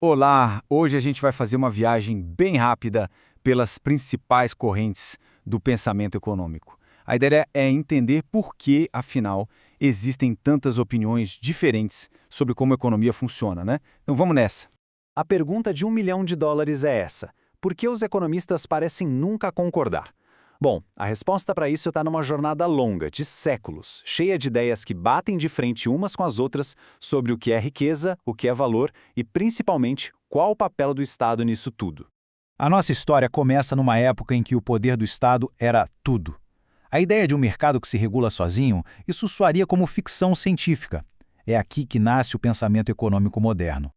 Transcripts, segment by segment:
Olá! Hoje a gente vai fazer uma viagem bem rápida pelas principais correntes do pensamento econômico. A ideia é entender por que, afinal, existem tantas opiniões diferentes sobre como a economia funciona, né? Então vamos nessa. A pergunta de US$ 1 milhão é essa: por que os economistas parecem nunca concordar? Bom, a resposta para isso está numa jornada longa, de séculos, cheia de ideias que batem de frente umas com as outras sobre o que é riqueza, o que é valor e, principalmente, qual o papel do Estado nisso tudo. A nossa história começa numa época em que o poder do Estado era tudo. A ideia de um mercado que se regula sozinho, isso soaria como ficção científica. É aqui que nasce o pensamento econômico moderno.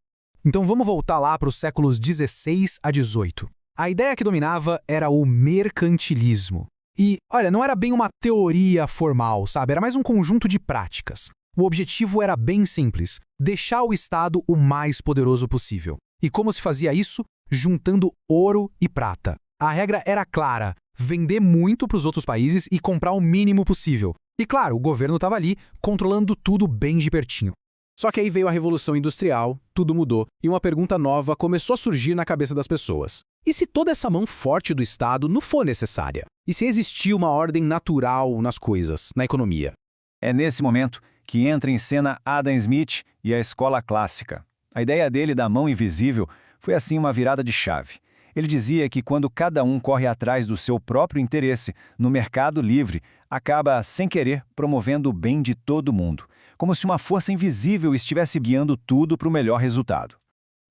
Então vamos voltar lá para os séculos 16 a 18. A ideia que dominava era o mercantilismo. E, olha, não era bem uma teoria formal, sabe? Era mais um conjunto de práticas. O objetivo era bem simples: deixar o Estado o mais poderoso possível. E como se fazia isso? Juntando ouro e prata. A regra era clara: vender muito para os outros países e comprar o mínimo possível. E claro, o governo estava ali, controlando tudo bem de pertinho. Só que aí veio a Revolução Industrial, tudo mudou, e uma pergunta nova começou a surgir na cabeça das pessoas. E se toda essa mão forte do Estado não for necessária? E se existir uma ordem natural nas coisas, na economia? É nesse momento que entra em cena Adam Smith e a escola clássica. A ideia dele da mão invisível foi assim uma virada de chave. Ele dizia que quando cada um corre atrás do seu próprio interesse no mercado livre, acaba, sem querer, promovendo o bem de todo mundo, como se uma força invisível estivesse guiando tudo para o melhor resultado.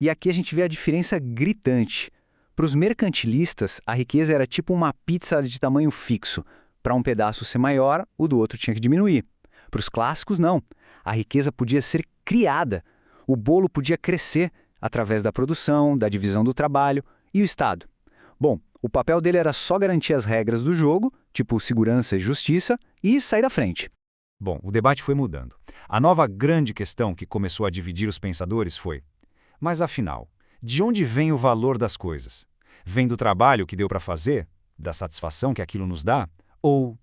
E aqui a gente vê a diferença gritante. Para os mercantilistas, a riqueza era tipo uma pizza de tamanho fixo. Para um pedaço ser maior, o do outro tinha que diminuir. Para os clássicos, não. A riqueza podia ser criada. O bolo podia crescer através da produção, da divisão do trabalho. E o Estado? Bom, o papel dele era só garantir as regras do jogo, tipo segurança e justiça, e sair da frente. Bom, o debate foi mudando. A nova grande questão que começou a dividir os pensadores foi: mas afinal, de onde vem o valor das coisas? Vem do trabalho que deu para fazer? Da satisfação que aquilo nos dá? Ou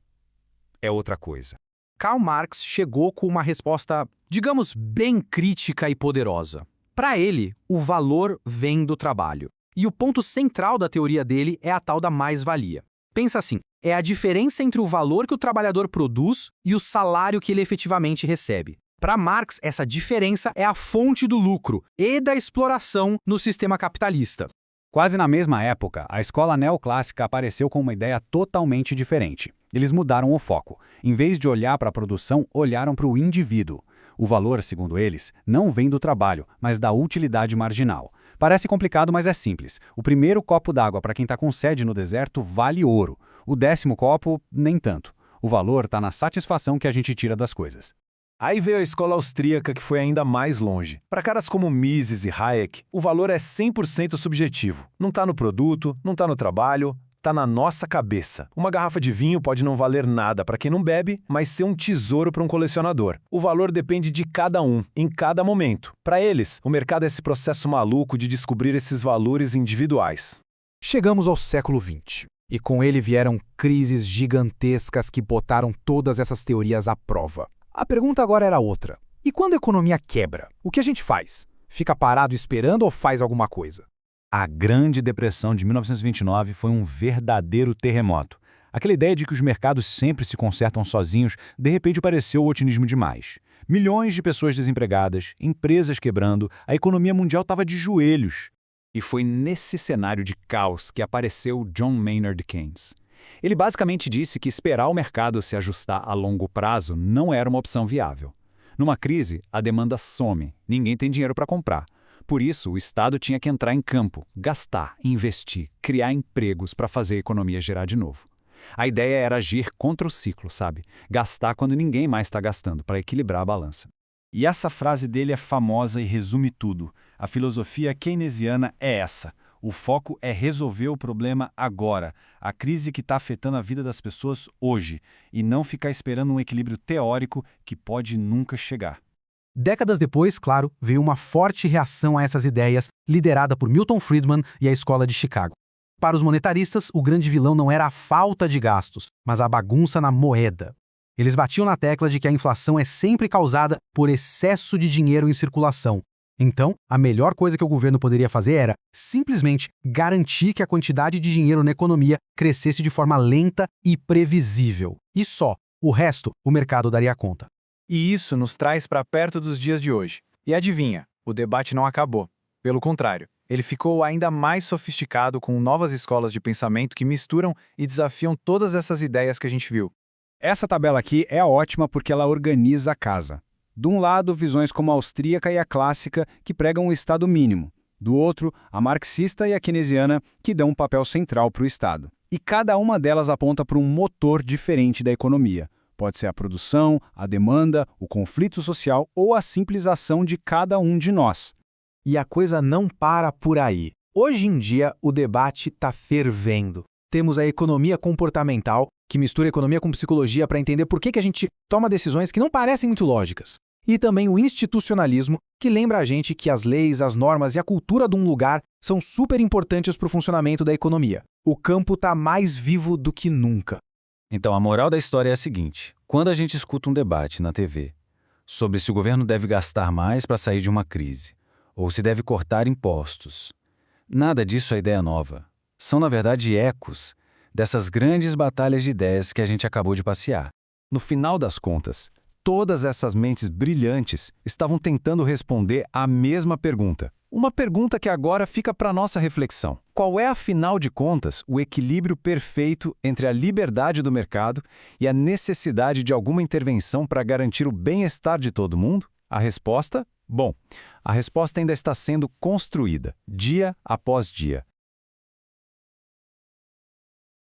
é outra coisa? Karl Marx chegou com uma resposta, digamos, bem crítica e poderosa. Para ele, o valor vem do trabalho. E o ponto central da teoria dele é a tal da mais-valia. Pensa assim, é a diferença entre o valor que o trabalhador produz e o salário que ele efetivamente recebe. Para Marx, essa diferença é a fonte do lucro e da exploração no sistema capitalista. Quase na mesma época, a escola neoclássica apareceu com uma ideia totalmente diferente. Eles mudaram o foco. Em vez de olhar para a produção, olharam para o indivíduo. O valor, segundo eles, não vem do trabalho, mas da utilidade marginal. Parece complicado, mas é simples. O primeiro copo d'água para quem está com sede no deserto vale ouro. O 10º copo, nem tanto. O valor está na satisfação que a gente tira das coisas. Aí veio a escola austríaca, que foi ainda mais longe. Para caras como Mises e Hayek, o valor é 100% subjetivo. Não está no produto, não está no trabalho, está na nossa cabeça. Uma garrafa de vinho pode não valer nada para quem não bebe, mas ser um tesouro para um colecionador. O valor depende de cada um, em cada momento. Para eles, o mercado é esse processo maluco de descobrir esses valores individuais. Chegamos ao século XX, e com ele vieram crises gigantescas que botaram todas essas teorias à prova. A pergunta agora era outra. E quando a economia quebra, o que a gente faz? Fica parado esperando ou faz alguma coisa? A Grande Depressão de 1929 foi um verdadeiro terremoto. Aquela ideia de que os mercados sempre se consertam sozinhos, de repente pareceu otimismo demais. Milhões de pessoas desempregadas, empresas quebrando, a economia mundial estava de joelhos. E foi nesse cenário de caos que apareceu John Maynard Keynes. Ele basicamente disse que esperar o mercado se ajustar a longo prazo não era uma opção viável. Numa crise, a demanda some, ninguém tem dinheiro para comprar. Por isso, o Estado tinha que entrar em campo, gastar, investir, criar empregos para fazer a economia girar de novo. A ideia era agir contra o ciclo, sabe? Gastar quando ninguém mais está gastando, para equilibrar a balança. E essa frase dele é famosa e resume tudo. A filosofia keynesiana é essa. O foco é resolver o problema agora, a crise que está afetando a vida das pessoas hoje, e não ficar esperando um equilíbrio teórico que pode nunca chegar. Décadas depois, claro, veio uma forte reação a essas ideias, liderada por Milton Friedman e a Escola de Chicago. Para os monetaristas, o grande vilão não era a falta de gastos, mas a bagunça na moeda. Eles batiam na tecla de que a inflação é sempre causada por excesso de dinheiro em circulação. Então, a melhor coisa que o governo poderia fazer era, simplesmente, garantir que a quantidade de dinheiro na economia crescesse de forma lenta e previsível. E só. O resto, o mercado daria conta. E isso nos traz para perto dos dias de hoje. E adivinha, o debate não acabou. Pelo contrário, ele ficou ainda mais sofisticado com novas escolas de pensamento que misturam e desafiam todas essas ideias que a gente viu. Essa tabela aqui é ótima porque ela organiza a casa. De um lado, visões como a austríaca e a clássica, que pregam o Estado mínimo. Do outro, a marxista e a keynesiana, que dão um papel central para o Estado. E cada uma delas aponta para um motor diferente da economia. Pode ser a produção, a demanda, o conflito social ou a simples ação de cada um de nós. E a coisa não para por aí. Hoje em dia, o debate está fervendo. Temos a economia comportamental, que mistura economia com psicologia para entender por que a gente toma decisões que não parecem muito lógicas. E também o institucionalismo, que lembra a gente que as leis, as normas e a cultura de um lugar são super importantes para o funcionamento da economia. O campo está mais vivo do que nunca. Então, a moral da história é a seguinte: quando a gente escuta um debate na TV sobre se o governo deve gastar mais para sair de uma crise, ou se deve cortar impostos, nada disso é ideia nova. São, na verdade, ecos dessas grandes batalhas de ideias que a gente acabou de passear. No final das contas, todas essas mentes brilhantes estavam tentando responder à mesma pergunta. Uma pergunta que agora fica para nossa reflexão. Qual é, afinal de contas, o equilíbrio perfeito entre a liberdade do mercado e a necessidade de alguma intervenção para garantir o bem-estar de todo mundo? A resposta? Bom, a resposta ainda está sendo construída, dia após dia.